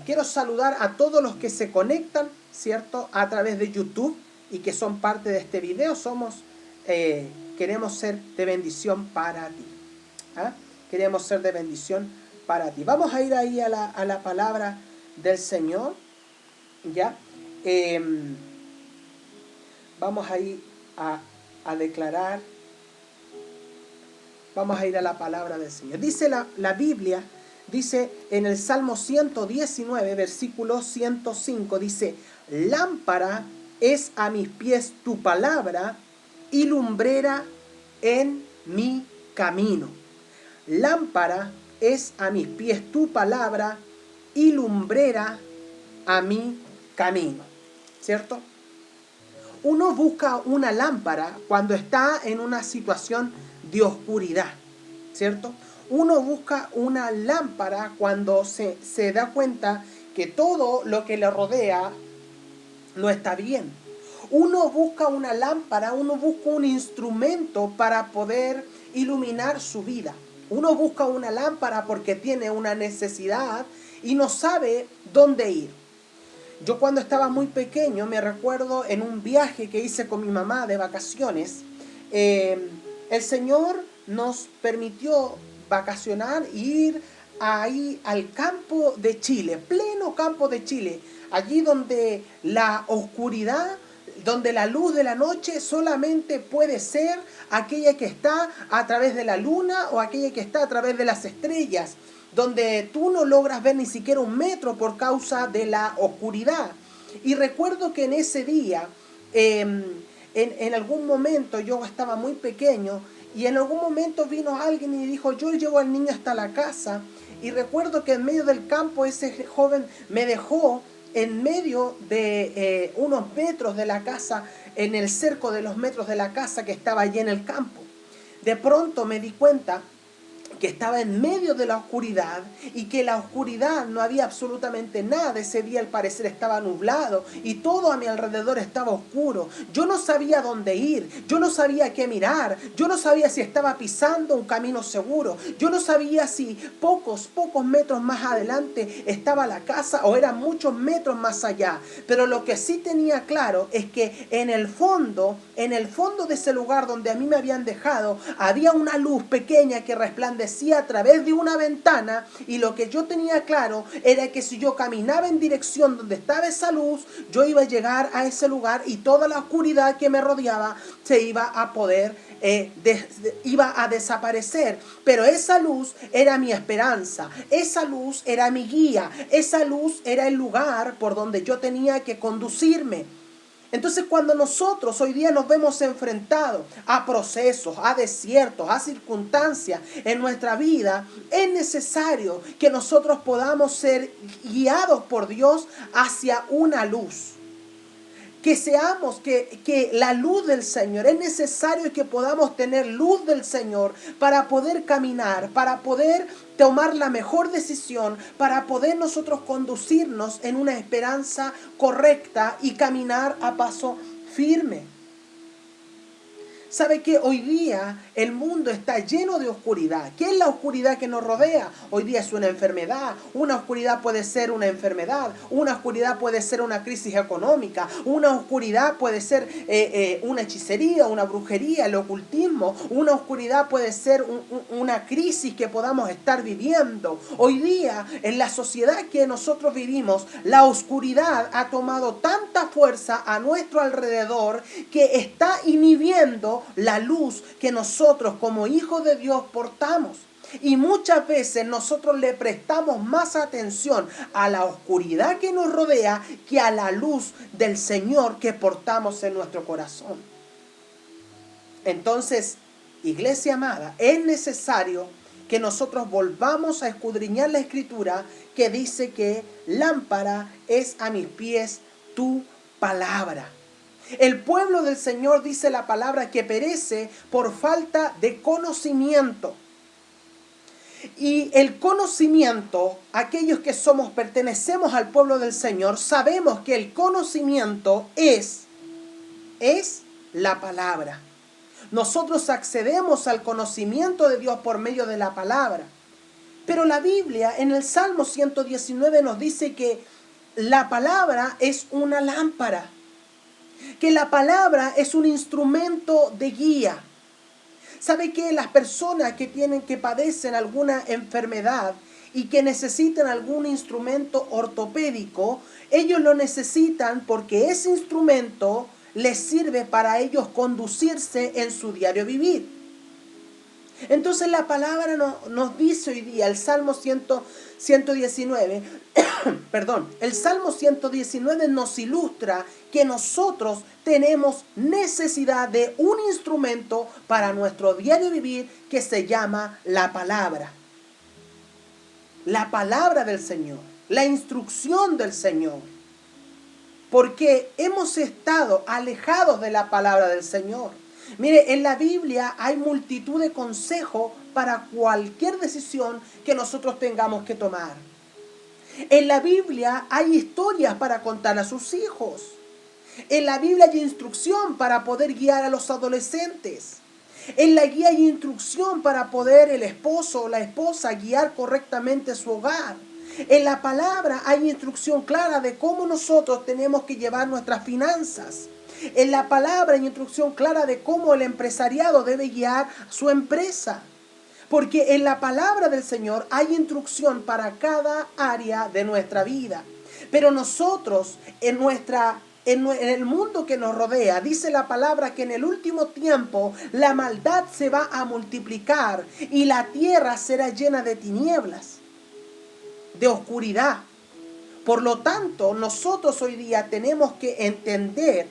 quiero saludar a todos los que se conectan, ¿cierto?, a través de YouTube y que son parte de este video. Queremos ser de bendición para ti. ¿Ah? Queremos ser de bendición para ti. Vamos a ir ahí a la palabra del Señor, ¿ya? Vamos a ir a declarar. Vamos a ir a la palabra del Señor. Dice la Biblia, dice en el Salmo 119, versículo 105, dice: lámpara es a mis pies tu palabra y lumbrera en mi camino. Lámpara es a mis pies tu palabra y lumbrera a mi camino. ¿Cierto? Uno busca una lámpara cuando está en una situación de oscuridad, ¿cierto? Uno busca una lámpara cuando se da cuenta que todo lo que le rodea no está bien. Uno busca una lámpara, uno busca un instrumento para poder iluminar su vida. Uno busca una lámpara porque tiene una necesidad y no sabe dónde ir. Yo cuando estaba muy pequeño me recuerdo en un viaje que hice con mi mamá de vacaciones. El Señor nos permitió vacacionar e ir ahí al campo de Chile, pleno campo de Chile, allí donde la oscuridad, donde la luz de la noche solamente puede ser aquella que está a través de la luna o aquella que está a través de las estrellas, donde tú no logras ver ni siquiera un metro por causa de la oscuridad. Y recuerdo que en ese día, en algún momento, yo estaba muy pequeño, y en algún momento vino alguien y dijo: yo llevo al niño hasta la casa. Y recuerdo que en medio del campo ese joven me dejó en medio de unos metros de la casa, en el cerco de los metros de la casa que estaba allí en el campo. De pronto me di cuenta que estaba en medio de la oscuridad y que la oscuridad no había absolutamente nada. Ese día al parecer estaba nublado y todo a mi alrededor estaba oscuro. Yo no sabía dónde ir, yo no sabía qué mirar, yo no sabía si estaba pisando un camino seguro, yo no sabía si pocos metros más adelante estaba la casa o eran muchos metros más allá. Pero lo que sí tenía claro es que en el fondo de ese lugar donde a mí me habían dejado, había una luz pequeña que resplandecía a través de una ventana, y lo que yo tenía claro era que si yo caminaba en dirección donde estaba esa luz, yo iba a llegar a ese lugar y toda la oscuridad que me rodeaba se iba a poder iba a desaparecer. Pero esa luz era mi esperanza, esa luz era mi guía, esa luz era el lugar por donde yo tenía que conducirme. Entonces, cuando nosotros hoy día nos vemos enfrentados a procesos, a desiertos, a circunstancias en nuestra vida, es necesario que nosotros podamos ser guiados por Dios hacia una luz. Que seamos, que la luz del Señor, es necesario que podamos tener luz del Señor para poder caminar, para poder tomar la mejor decisión, para poder nosotros conducirnos en una esperanza correcta y caminar a paso firme. ¿Sabe que hoy día el mundo está lleno de oscuridad? ¿Qué es la oscuridad que nos rodea? Hoy día es una enfermedad. Una oscuridad puede ser una enfermedad. Una oscuridad puede ser una crisis económica. Una oscuridad puede ser una hechicería, una brujería, el ocultismo. Una oscuridad puede ser una crisis que podamos estar viviendo. Hoy día, en la sociedad que nosotros vivimos, la oscuridad ha tomado tanta fuerza a nuestro alrededor que está inhibiendo la luz que nosotros como hijos de Dios portamos. Y muchas veces nosotros le prestamos más atención a la oscuridad que nos rodea que a la luz del Señor que portamos en nuestro corazón. Entonces, iglesia amada, es necesario que nosotros volvamos a escudriñar la Escritura, que dice que lámpara es a mis pies tu palabra. El pueblo del Señor, dice la palabra, que perece por falta de conocimiento. Y el conocimiento, aquellos que pertenecemos al pueblo del Señor, sabemos que el conocimiento es la palabra. Nosotros accedemos al conocimiento de Dios por medio de la palabra. Pero la Biblia en el Salmo 119 nos dice que la palabra es una lámpara, que la palabra es un instrumento de guía. ¿Sabe qué? Las personas que padecen alguna enfermedad y que necesitan algún instrumento ortopédico, ellos lo necesitan porque ese instrumento les sirve para ellos conducirse en su diario vivir. Entonces la palabra nos dice hoy día, el Salmo 119, perdón, el Salmo 119 nos ilustra que nosotros tenemos necesidad de un instrumento para nuestro diario vivir que se llama la palabra. La palabra del Señor, la instrucción del Señor. Porque hemos estado alejados de la palabra del Señor. Mire, en la Biblia hay multitud de consejos para cualquier decisión que nosotros tengamos que tomar. En la Biblia hay historias para contar a sus hijos. En la Biblia hay instrucción para poder guiar a los adolescentes. En la guía hay instrucción para poder el esposo o la esposa guiar correctamente su hogar. En la palabra hay instrucción clara de cómo nosotros tenemos que llevar nuestras finanzas. En la palabra hay instrucción clara de cómo el empresariado debe guiar su empresa. Porque en la palabra del Señor hay instrucción para cada área de nuestra vida. Pero nosotros, en el mundo que nos rodea, dice la palabra que en el último tiempo la maldad se va a multiplicar y la tierra será llena de tinieblas, de oscuridad. Por lo tanto, nosotros hoy día tenemos que entender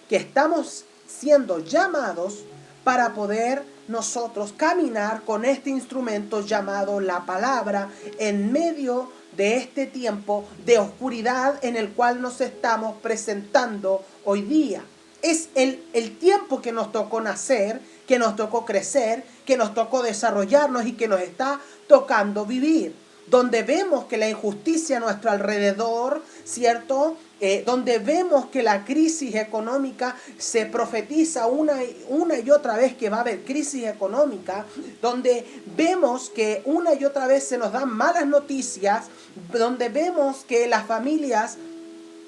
que estamos siendo llamados para poder nosotros caminar con este instrumento llamado la palabra en medio de este tiempo de oscuridad en el cual nos estamos presentando hoy día. Es el tiempo que nos tocó nacer, que nos tocó crecer, que nos tocó desarrollarnos y que nos está tocando vivir. Donde vemos que la injusticia a nuestro alrededor, ¿cierto? Donde vemos que la crisis económica se profetiza una y otra vez que va a haber crisis económica, donde vemos que una y otra vez se nos dan malas noticias, donde vemos que las familias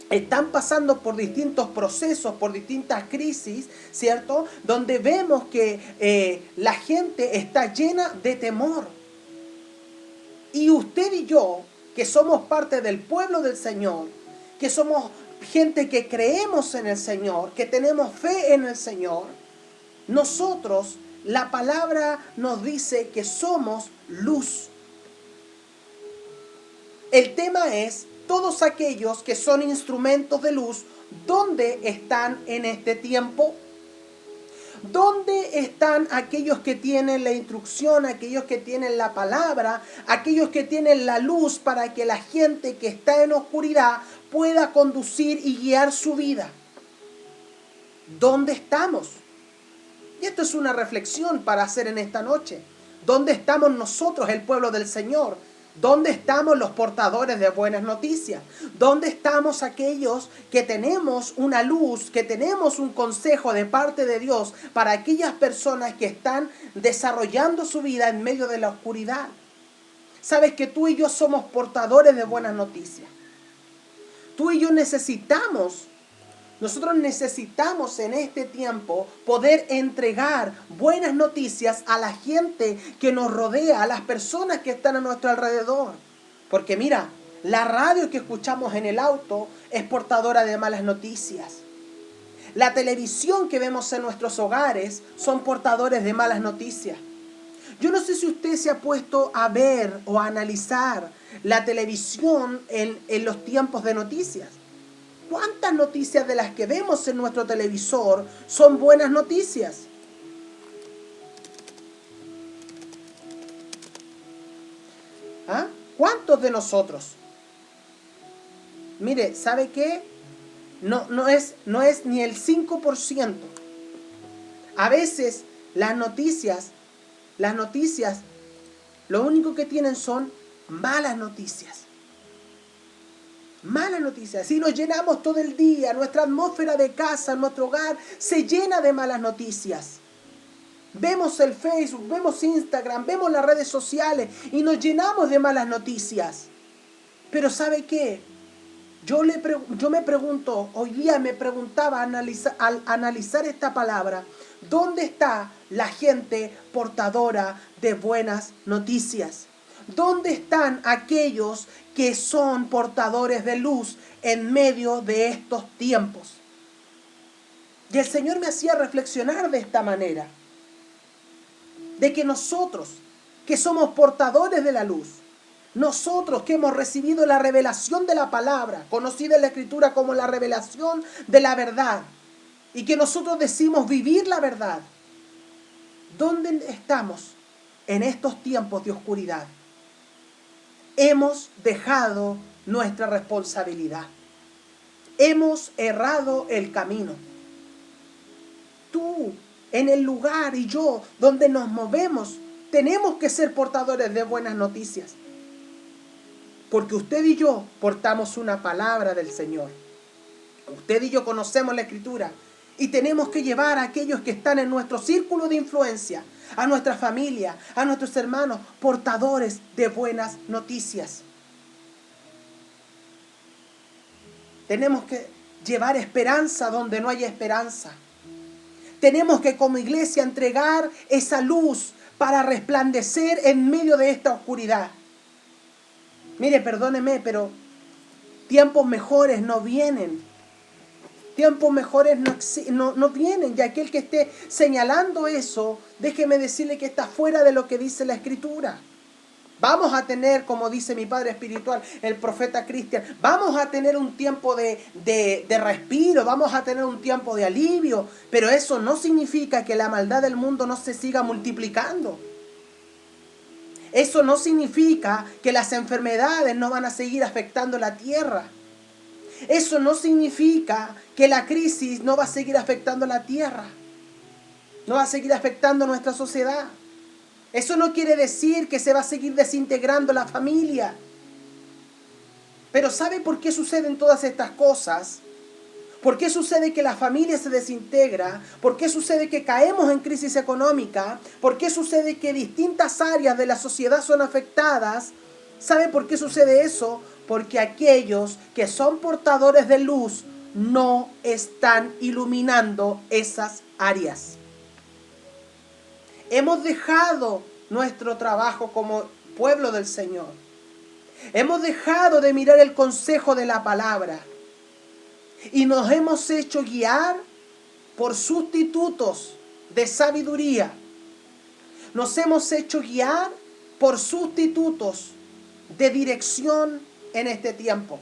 están pasando por distintos procesos, por distintas crisis, ¿cierto? Donde vemos que la gente está llena de temor. Y usted y yo, que somos parte del pueblo del Señor, que somos gente que creemos en el Señor, que tenemos fe en el Señor, nosotros, la palabra nos dice que somos luz. El tema es, todos aquellos que son instrumentos de luz, ¿dónde están en este tiempo? ¿Dónde están aquellos que tienen la instrucción, aquellos que tienen la palabra, aquellos que tienen la luz para que la gente que está en oscuridad pueda conducir y guiar su vida? ¿Dónde estamos? Y esto es una reflexión para hacer en esta noche. ¿Dónde estamos nosotros, el pueblo del Señor? ¿Dónde estamos los portadores de buenas noticias? ¿Dónde estamos aquellos que tenemos una luz, que tenemos un consejo de parte de Dios para aquellas personas que están desarrollando su vida en medio de la oscuridad? Sabes que tú y yo somos portadores de buenas noticias. Tú y yo nosotros necesitamos en este tiempo poder entregar buenas noticias a la gente que nos rodea, a las personas que están a nuestro alrededor. Porque mira, la radio que escuchamos en el auto es portadora de malas noticias. La televisión que vemos en nuestros hogares son portadores de malas noticias. Yo no sé si usted se ha puesto a ver o a analizar la televisión en los tiempos de noticias. ¿Cuántas noticias de las que vemos en nuestro televisor son buenas noticias? ¿Ah? ¿Cuántos de nosotros? Mire, ¿sabe qué? No es ni el 5%. A veces las noticias, lo único que tienen son malas noticias. Malas noticias. Si nos llenamos todo el día, nuestra atmósfera de casa, nuestro hogar, se llena de malas noticias. Vemos el Facebook, vemos Instagram, vemos las redes sociales y nos llenamos de malas noticias. Pero ¿sabe qué? Yo me pregunto, hoy día me preguntaba al analizar esta palabra, ¿dónde está la gente portadora de buenas noticias? ¿Dónde están aquellos que son portadores de luz en medio de estos tiempos? Y el Señor me hacía reflexionar de esta manera, de que nosotros, que somos portadores de la luz, nosotros que hemos recibido la revelación de la palabra, conocida en la Escritura como la revelación de la verdad, y que nosotros decimos vivir la verdad, ¿dónde estamos en estos tiempos de oscuridad? Hemos dejado nuestra responsabilidad. Hemos errado el camino. Tú, en el lugar y yo, donde nos movemos, tenemos que ser portadores de buenas noticias. Porque usted y yo portamos una palabra del Señor. Usted y yo conocemos la Escritura. Y tenemos que llevar a aquellos que están en nuestro círculo de influencia, a nuestra familia, a nuestros hermanos, portadores de buenas noticias. Tenemos que llevar esperanza donde no hay esperanza. Tenemos que como iglesia entregar esa luz para resplandecer en medio de esta oscuridad. Mire, perdóneme, pero tiempos mejores no vienen. Tiempos mejores no vienen. Y aquel que esté señalando eso, déjeme decirle que está fuera de lo que dice la Escritura. Vamos a tener, como dice mi padre espiritual, el profeta Cristian, vamos a tener un tiempo de respiro, vamos a tener un tiempo de alivio, pero eso no significa que la maldad del mundo no se siga multiplicando. Eso no significa que las enfermedades no van a seguir afectando la tierra. Eso no significa que la crisis no va a seguir afectando la tierra, no va a seguir afectando nuestra sociedad. Eso no quiere decir que se va a seguir desintegrando la familia. Pero ¿sabe por qué suceden todas estas cosas? ¿Por qué sucede que la familia se desintegra? ¿Por qué sucede que caemos en crisis económica? ¿Por qué sucede que distintas áreas de la sociedad son afectadas? ¿Sabe por qué sucede eso? Porque aquellos que son portadores de luz no están iluminando esas áreas. Hemos dejado nuestro trabajo como pueblo del Señor. Hemos dejado de mirar el consejo de la palabra. Y nos hemos hecho guiar por sustitutos de sabiduría. Nos hemos hecho guiar por sustitutos de dirección en este tiempo.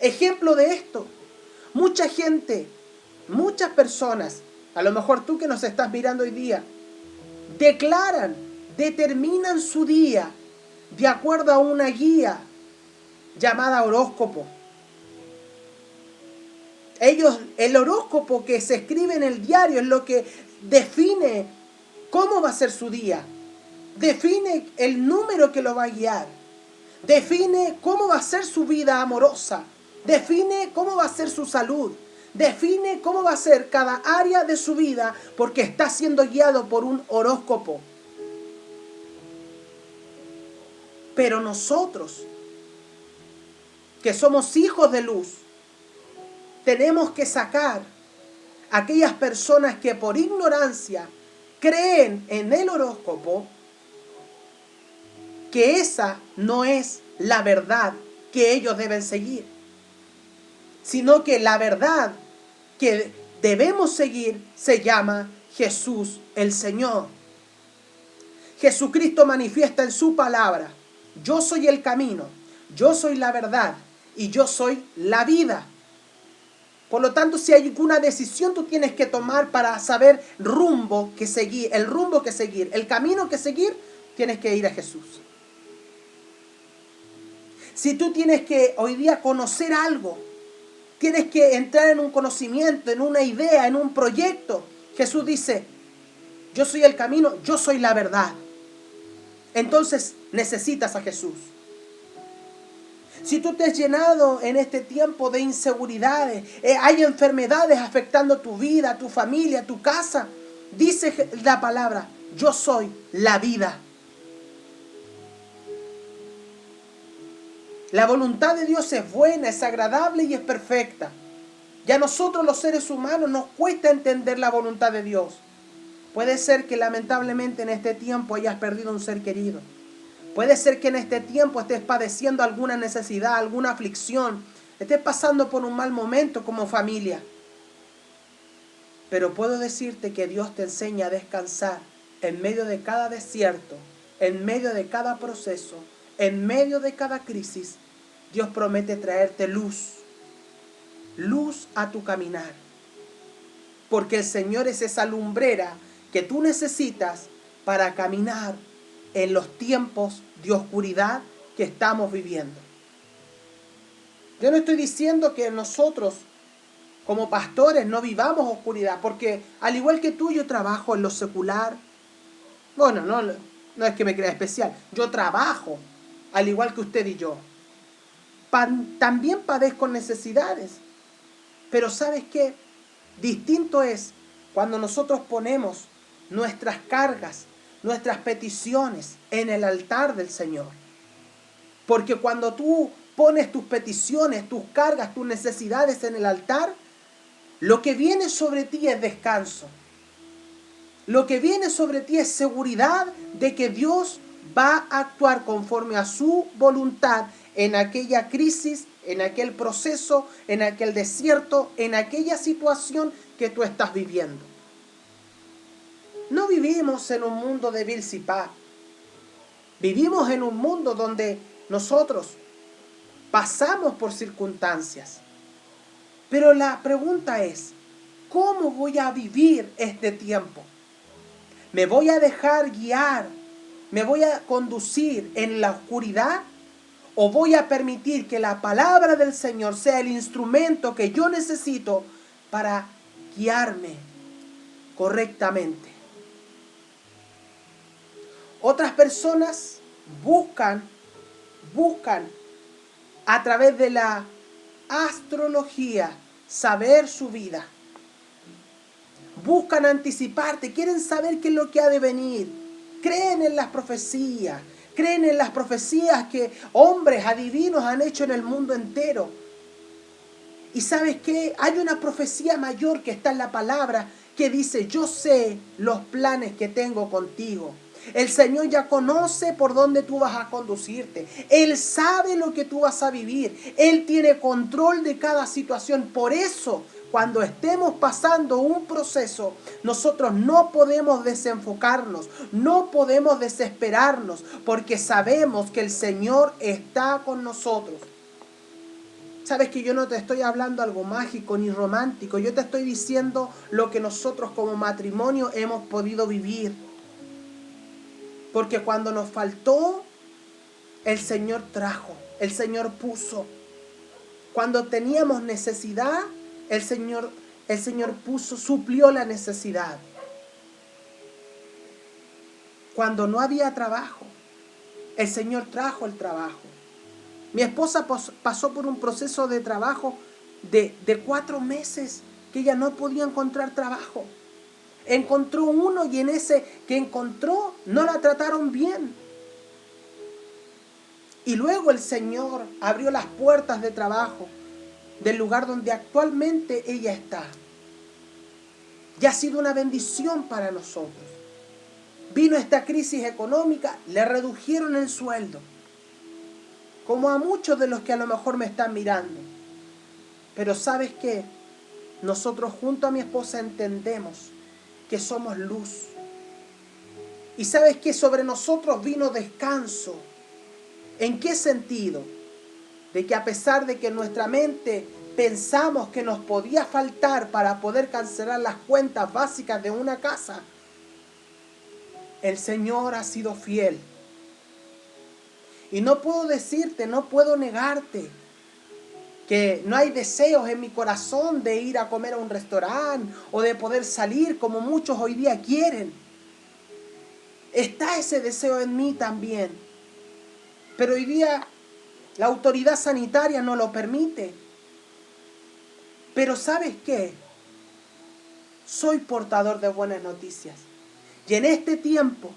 Ejemplo de esto, mucha gente, muchas personas, a lo mejor tú que nos estás mirando hoy día, determinan su día de acuerdo a una guía llamada horóscopo. El horóscopo que se escribe en el diario es lo que define cómo va a ser su día. Define el número que lo va a guiar. Define cómo va a ser su vida amorosa. Define cómo va a ser su salud. Define cómo va a ser cada área de su vida porque está siendo guiado por un horóscopo. Pero nosotros, que somos hijos de luz, tenemos que sacar a aquellas personas que por ignorancia creen en el horóscopo, que esa no es la verdad que ellos deben seguir, sino que la verdad que debemos seguir se llama Jesús el Señor. Jesucristo manifiesta en su palabra: yo soy el camino, yo soy la verdad y yo soy la vida. Por lo tanto, si hay alguna decisión tú tienes que tomar para saber el rumbo que seguir, el camino que seguir, tienes que ir a Jesús. Si tú tienes que hoy día conocer algo, tienes que entrar en un conocimiento, en una idea, en un proyecto, Jesús dice: yo soy el camino, yo soy la verdad. Entonces necesitas a Jesús. Si tú te has llenado en este tiempo de inseguridades, hay enfermedades afectando tu vida, tu familia, tu casa, Dice la palabra, yo soy la vida. La voluntad de Dios es buena, es agradable y es perfecta. Y a nosotros los seres humanos nos cuesta entender la voluntad de Dios. Puede ser que lamentablemente en este tiempo hayas perdido un ser querido. Puede ser que en este tiempo estés padeciendo alguna necesidad, alguna aflicción. Estés pasando por un mal momento como familia. Pero puedo decirte que Dios te enseña a descansar en medio de cada desierto, en medio de cada proceso, en medio de cada crisis. Dios promete traerte luz, luz a tu caminar. Porque el Señor es esa lumbrera que tú necesitas para caminar en los tiempos de oscuridad que estamos viviendo. Yo no estoy diciendo que nosotros como pastores no vivamos oscuridad, porque al igual que tú yo trabajo en lo secular. Bueno, no es que me crea especial, yo trabajo al igual que usted y yo. También padezco necesidades, pero ¿sabes qué? Distinto es cuando nosotros ponemos nuestras cargas, nuestras peticiones en el altar del Señor. Porque cuando tú pones tus peticiones, tus cargas, tus necesidades en el altar, lo que viene sobre ti es descanso. Lo que viene sobre ti es seguridad de que Dios va a actuar conforme a su voluntad en aquella crisis, en aquel proceso, en aquel desierto, en aquella situación que tú estás viviendo. No vivimos en un mundo de vil y paz. Vivimos en un mundo donde nosotros pasamos por circunstancias. Pero la pregunta es, ¿cómo voy a vivir este tiempo? ¿Me voy a dejar guiar? ¿Me voy a conducir en la oscuridad? ¿O voy a permitir que la palabra del Señor sea el instrumento que yo necesito para guiarme correctamente? Otras personas buscan a través de la astrología saber su vida. Buscan anticiparte, quieren saber qué es lo que ha de venir. Creen en las profecías que hombres adivinos han hecho en el mundo entero. Y ¿sabes qué? Hay una profecía mayor que está en la palabra que dice, yo sé los planes que tengo contigo. El Señor ya conoce por dónde tú vas a conducirte. Él sabe lo que tú vas a vivir. Él tiene control de cada situación. Por eso, cuando estemos pasando un proceso, nosotros no podemos desenfocarnos, no podemos desesperarnos, porque sabemos que el Señor está con nosotros. Sabes que yo no te estoy hablando algo mágico ni romántico, yo te estoy diciendo lo que nosotros como matrimonio hemos podido vivir. Porque cuando nos faltó, el Señor trajo, el Señor puso. Cuando teníamos necesidad, el Señor puso, suplió la necesidad. Cuando no había trabajo, el Señor trajo el trabajo. Mi esposa pasó por un proceso de trabajo de 4 meses que ella no podía encontrar trabajo. Encontró uno y en ese que encontró no la trataron bien. Y luego el Señor abrió las puertas de trabajo del lugar donde actualmente ella está. Y ha sido una bendición para nosotros. Vino esta crisis económica, le redujeron el sueldo. Como a muchos de los que a lo mejor me están mirando. Pero ¿sabes qué? Nosotros junto a mi esposa entendemos que somos luz. Y ¿sabes qué? Sobre nosotros vino descanso. ¿En qué sentido? De que a pesar de que en nuestra mente pensamos que nos podía faltar para poder cancelar las cuentas básicas de una casa, el Señor ha sido fiel. Y no puedo decirte, no puedo negarte que no hay deseos en mi corazón de ir a comer a un restaurante o de poder salir como muchos hoy día quieren. Está ese deseo en mí también. Pero hoy día la autoridad sanitaria no lo permite. Pero ¿sabes qué? soy portador de buenas noticias. Y en este tiempo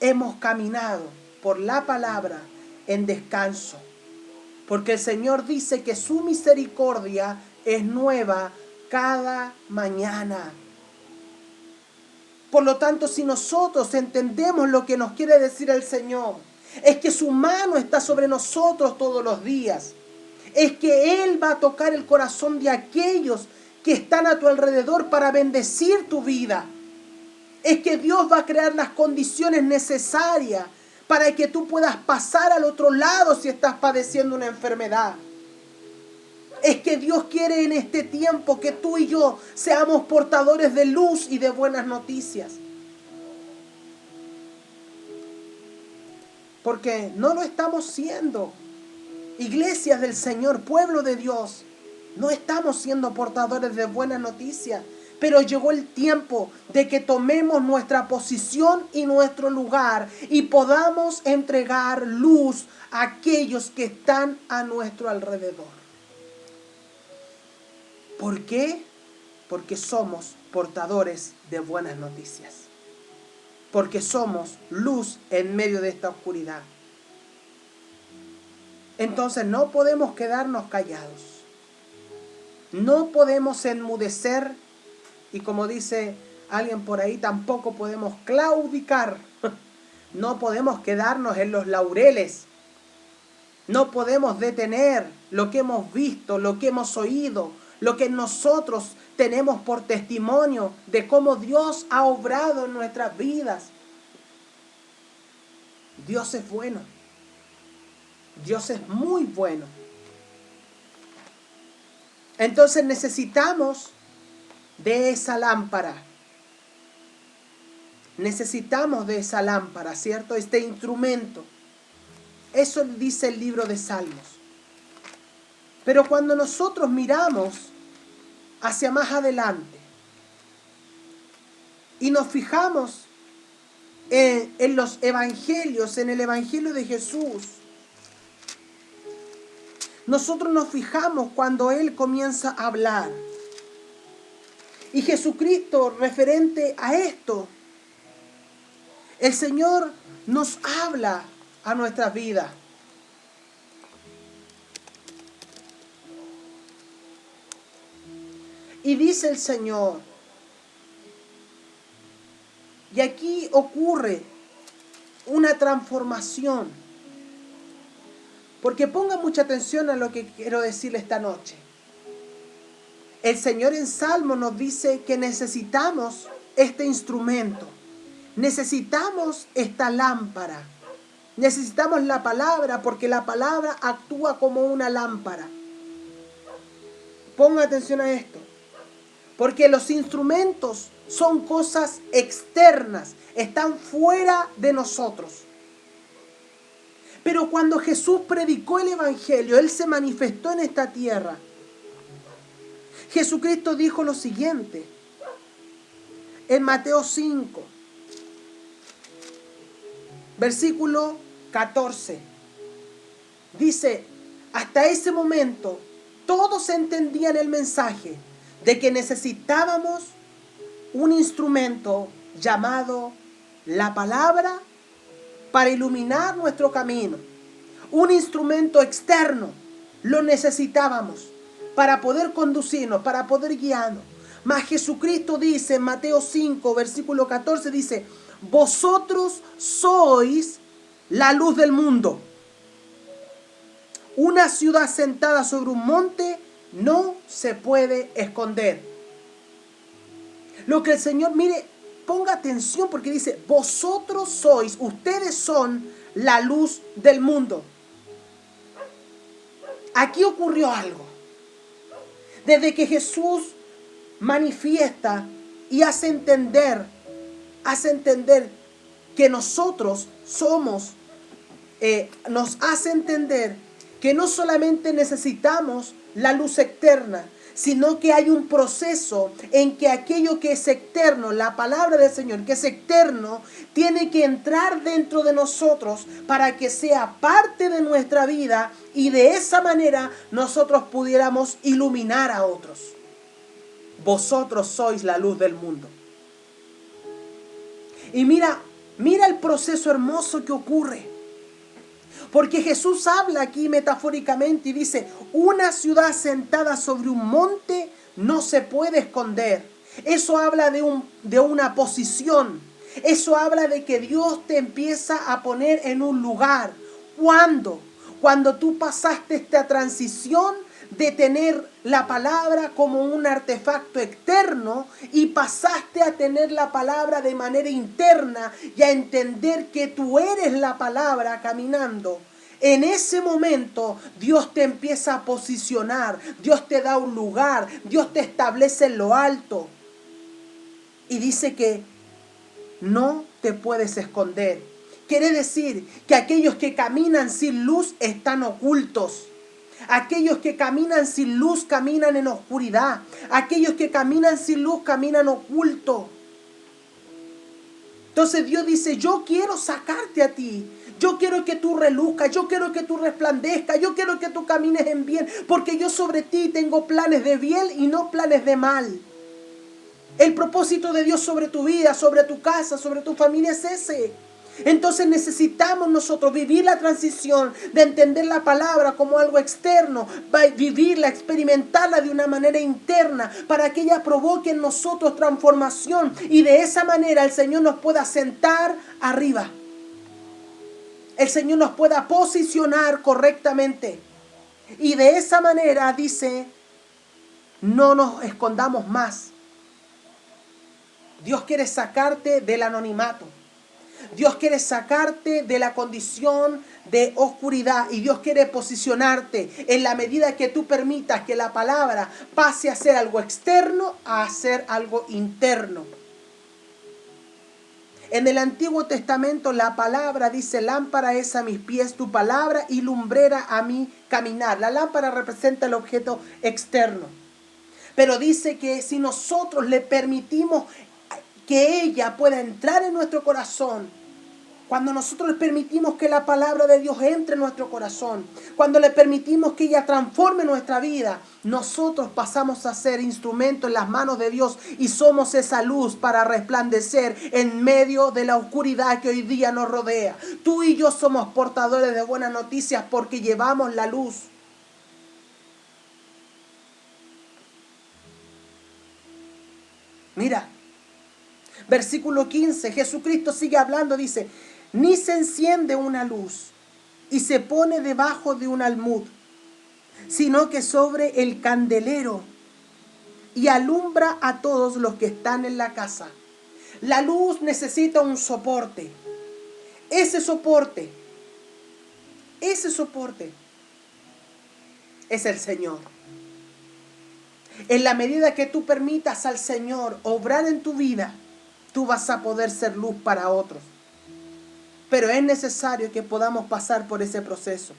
hemos caminado por la palabra en descanso. Porque el Señor dice que su misericordia es nueva cada mañana. Por lo tanto, si nosotros entendemos lo que nos quiere decir el Señor, es que su mano está sobre nosotros todos los días. Es que Él va a tocar el corazón de aquellos que están a tu alrededor para bendecir tu vida. Es que Dios va a crear las condiciones necesarias para que tú puedas pasar al otro lado si estás padeciendo una enfermedad. Es que Dios quiere en este tiempo que tú y yo seamos portadores de luz y de buenas noticias. Porque no lo estamos siendo. Iglesias del Señor, pueblo de Dios, no estamos siendo portadores de buenas noticias. Pero llegó el tiempo de que tomemos nuestra posición y nuestro lugar y podamos entregar luz a aquellos que están a nuestro alrededor. ¿Por qué? Porque somos portadores de buenas noticias. Porque somos luz en medio de esta oscuridad. Entonces no podemos quedarnos callados. No podemos enmudecer. Y como dice alguien por ahí, tampoco podemos claudicar. No podemos quedarnos en los laureles. No podemos detener lo que hemos visto, lo que hemos oído, lo que nosotros tenemos por testimonio de cómo Dios ha obrado en nuestras vidas. Dios es bueno. Dios es muy bueno. Entonces necesitamos de esa lámpara. Necesitamos de esa lámpara, ¿cierto? Este instrumento. Eso dice el libro de Salmos. Pero cuando nosotros miramos hacia más adelante y nos fijamos en los evangelios, en el evangelio de Jesús, nosotros nos fijamos cuando Él comienza a hablar. Y Jesucristo, referente a esto, el Señor nos habla a nuestras vidas. Y dice el Señor, y aquí ocurre una transformación. Porque ponga mucha atención a lo que quiero decirle esta noche. El Señor en Salmo nos dice que necesitamos este instrumento. Necesitamos esta lámpara. Necesitamos la palabra porque la palabra actúa como una lámpara. Ponga atención a esto. Porque los instrumentos son cosas externas. Están fuera de nosotros. Pero cuando Jesús predicó el evangelio, Él se manifestó en esta tierra. Jesucristo dijo lo siguiente. En Mateo 5, versículo 14. Dice, hasta ese momento todos entendían el mensaje de que necesitábamos un instrumento llamado la palabra para iluminar nuestro camino. Un instrumento externo lo necesitábamos para poder conducirnos, para poder guiarnos. Mas Jesucristo dice en Mateo 5, versículo 14, dice, vosotros sois la luz del mundo. Una ciudad sentada sobre un monte no se puede esconder. Lo que el Señor, mire, ponga atención porque dice, vosotros sois, ustedes son la luz del mundo. Aquí ocurrió algo. Desde que Jesús manifiesta y hace entender que nosotros somos, nos hace entender que no solamente necesitamos la luz externa, sino que hay un proceso en que aquello que es externo, la palabra del Señor, que es externo, tiene que entrar dentro de nosotros para que sea parte de nuestra vida y de esa manera nosotros pudiéramos iluminar a otros. vosotros sois la luz del mundo. Y mira el proceso hermoso que ocurre. Porque Jesús habla aquí metafóricamente y dice, una ciudad sentada sobre un monte no se puede esconder. Eso habla de una posición. Eso habla de que Dios te empieza a poner en un lugar. ¿Cuándo? Cuando tú pasaste esta transición de tener la palabra como un artefacto externo y pasaste a tener la palabra de manera interna y a entender que tú eres la palabra caminando. En ese momento Dios te empieza a posicionar, Dios te da un lugar, Dios te establece en lo alto. Y dice que no te puedes esconder. Quiere decir que aquellos que caminan sin luz están ocultos. Aquellos que caminan sin luz caminan en oscuridad. Aquellos que caminan sin luz caminan ocultos. Entonces Dios dice, yo quiero sacarte a ti. Yo quiero que tú reluzcas, yo quiero que tú resplandezcas, yo quiero que tú camines en bien, porque yo sobre ti tengo planes de bien y no planes de mal. El propósito de Dios sobre tu vida, sobre tu casa, sobre tu familia es ese. Entonces necesitamos nosotros vivir la transición de entender la palabra como algo externo, vivirla, experimentarla de una manera interna para que ella provoque en nosotros transformación y de esa manera el Señor nos pueda sentar arriba. El Señor nos pueda posicionar correctamente. Y de esa manera dice, no nos escondamos más. Dios quiere sacarte del anonimato. Dios quiere sacarte de la condición de oscuridad y Dios quiere posicionarte en la medida que tú permitas que la palabra pase a ser algo externo a ser algo interno. En el Antiguo Testamento la palabra dice, lámpara es a mis pies tu palabra y lumbrera a mi caminar. La lámpara representa el objeto externo. Pero dice que si nosotros le permitimos que ella pueda entrar en nuestro corazón, cuando nosotros le permitimos que la palabra de Dios entre en nuestro corazón, cuando le permitimos que ella transforme nuestra vida, nosotros pasamos a ser instrumentos en las manos de Dios y somos esa luz para resplandecer en medio de la oscuridad que hoy día nos rodea. Tú y yo somos portadores de buenas noticias porque llevamos la luz. Mira, versículo 15, Jesucristo sigue hablando, dice, ni se enciende una luz y se pone debajo de un almud, sino que sobre el candelero y alumbra a todos los que están en la casa. La luz necesita un soporte. Ese soporte es el Señor. En la medida que tú permitas al Señor obrar en tu vida, tú vas a poder ser luz para otros. Pero es necesario que podamos pasar por ese proceso.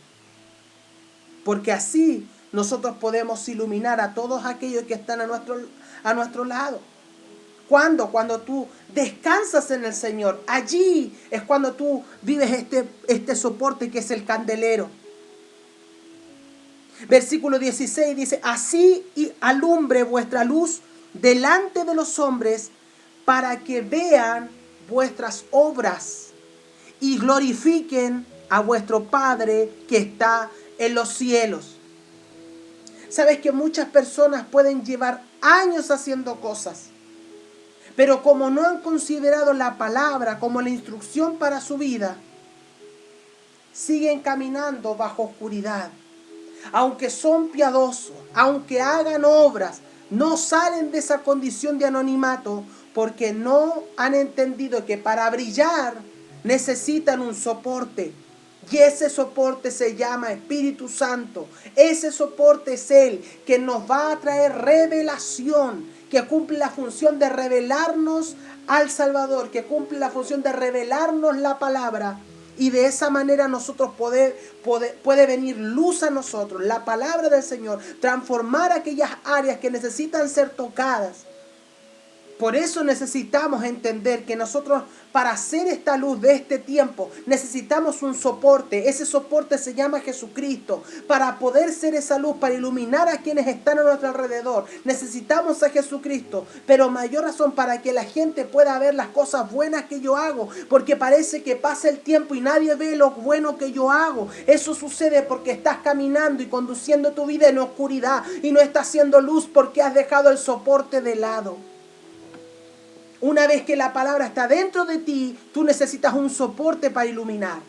Porque así nosotros podemos iluminar a todos aquellos que están a nuestro lado. ¿Cuándo? Cuando tú descansas en el Señor. Allí es cuando tú vives este soporte que es el candelero. Versículo 16 dice, así alumbre vuestra luz delante de los hombres para que vean vuestras obras y glorifiquen a vuestro Padre que está en los cielos. Sabes que muchas personas pueden llevar años haciendo cosas, pero como no han considerado la palabra como la instrucción para su vida, siguen caminando bajo oscuridad. Aunque son piadosos, aunque hagan obras, no salen de esa condición de anonimato porque no han entendido que para brillar necesitan un soporte. Y ese soporte se llama Espíritu Santo. Ese soporte es Él que nos va a traer revelación, que cumple la función de revelarnos al Salvador, que cumple la función de revelarnos la palabra. Y de esa manera nosotros puede venir luz a nosotros, la palabra del Señor, transformar aquellas áreas que necesitan ser tocadas. Por eso necesitamos entender que nosotros, para hacer esta luz de este tiempo, necesitamos un soporte. Ese soporte se llama Jesucristo. Para poder ser esa luz, para iluminar a quienes están a nuestro alrededor, necesitamos a Jesucristo. Pero mayor razón para que la gente pueda ver las cosas buenas que yo hago. Porque parece que pasa el tiempo y nadie ve lo bueno que yo hago. Eso sucede porque estás caminando y conduciendo tu vida en oscuridad y no estás haciendo luz porque has dejado el soporte de lado. Una vez que la palabra está dentro de ti, tú necesitas un soporte para iluminar.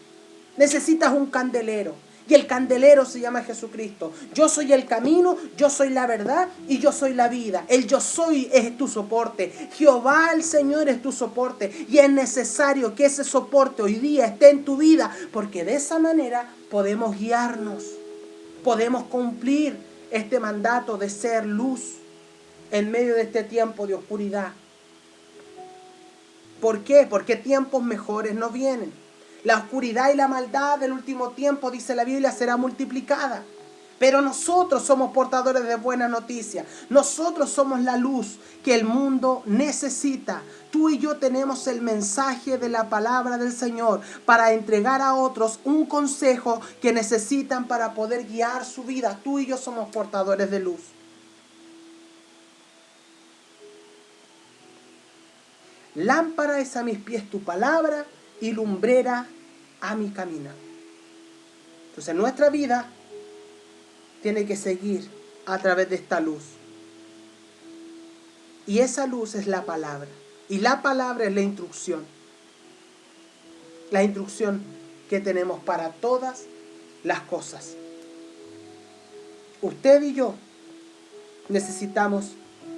Necesitas un candelero. Y el candelero se llama Jesucristo. Yo soy el camino, yo soy la verdad y yo soy la vida. El yo soy es tu soporte. Jehová el Señor es tu soporte. Y es necesario que ese soporte hoy día esté en tu vida. Porque de esa manera podemos guiarnos. Podemos cumplir este mandato de ser luz en medio de este tiempo de oscuridad. ¿Por qué? Porque tiempos mejores no vienen. La oscuridad y la maldad del último tiempo, dice la Biblia, será multiplicada. Pero nosotros somos portadores de buenas noticias. Nosotros somos la luz que el mundo necesita. Tú y yo tenemos el mensaje de la palabra del Señor para entregar a otros un consejo que necesitan para poder guiar su vida. Tú y yo somos portadores de luz. Lámpara es a mis pies tu palabra y lumbrera a mi camino. Entonces nuestra vida tiene que seguir a través de esta luz. Y esa luz es la palabra. Y la palabra es la instrucción. La instrucción que tenemos para todas las cosas. Usted y yo necesitamos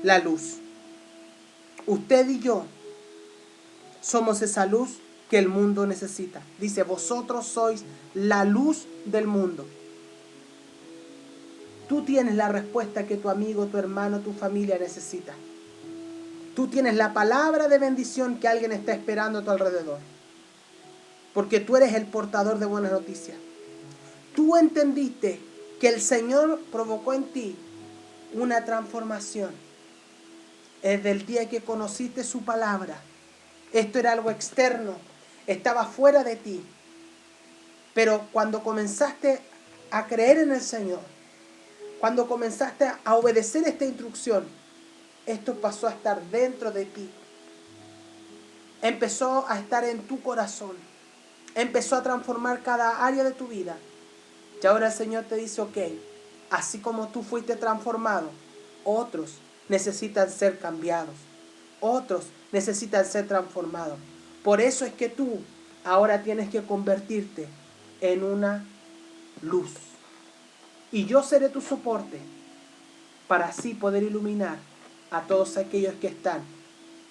la luz. Usted y yo somos esa luz que el mundo necesita. Dice, vosotros sois la luz del mundo. Tú tienes la respuesta que tu amigo, tu hermano, tu familia necesita. Tú tienes la palabra de bendición que alguien está esperando a tu alrededor. Porque tú eres el portador de buenas noticias. Tú entendiste que el Señor provocó en ti una transformación. Desde el día que conociste su palabra. Esto era algo externo, estaba fuera de ti. Pero cuando comenzaste a creer en el Señor, cuando comenzaste a obedecer esta instrucción, esto pasó a estar dentro de ti. Empezó a estar en tu corazón. Empezó a transformar cada área de tu vida. Y ahora el Señor te dice, ok, así como tú fuiste transformado, otros necesitan ser cambiados. Otros necesitan ser transformados. Por eso es que tú ahora tienes que convertirte en una luz. Y yo seré tu soporte para así poder iluminar a todos aquellos que están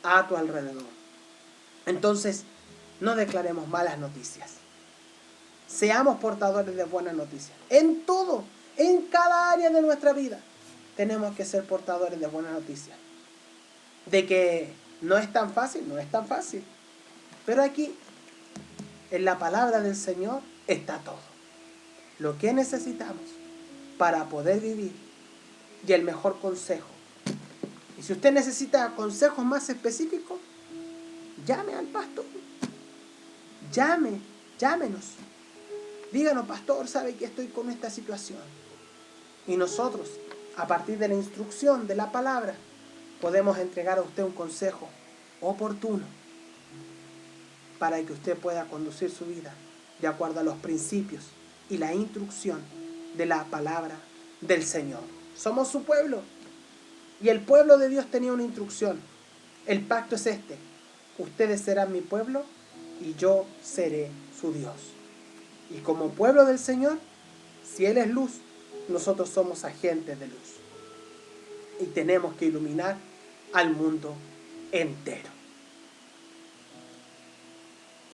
a tu alrededor. Entonces, no declaremos malas noticias. Seamos portadores de buenas noticias. En todo, en cada área de nuestra vida, tenemos que ser portadores de buenas noticias. De que no es tan fácil, no es tan fácil. Pero aquí, en la palabra del Señor, está todo. Lo que necesitamos para poder vivir y el mejor consejo. Y si usted necesita consejos más específicos, llame al pastor. Llámenos. Díganos, pastor, sabe que estoy con esta situación. Y nosotros, a partir de la instrucción de la palabra, podemos entregar a usted un consejo oportuno para que usted pueda conducir su vida de acuerdo a los principios y la instrucción de la palabra del Señor. Somos su pueblo y el pueblo de Dios tenía una instrucción. El pacto es este: ustedes serán mi pueblo y yo seré su Dios. Y como pueblo del Señor, si Él es luz, nosotros somos agentes de luz. Y tenemos que iluminar al mundo entero.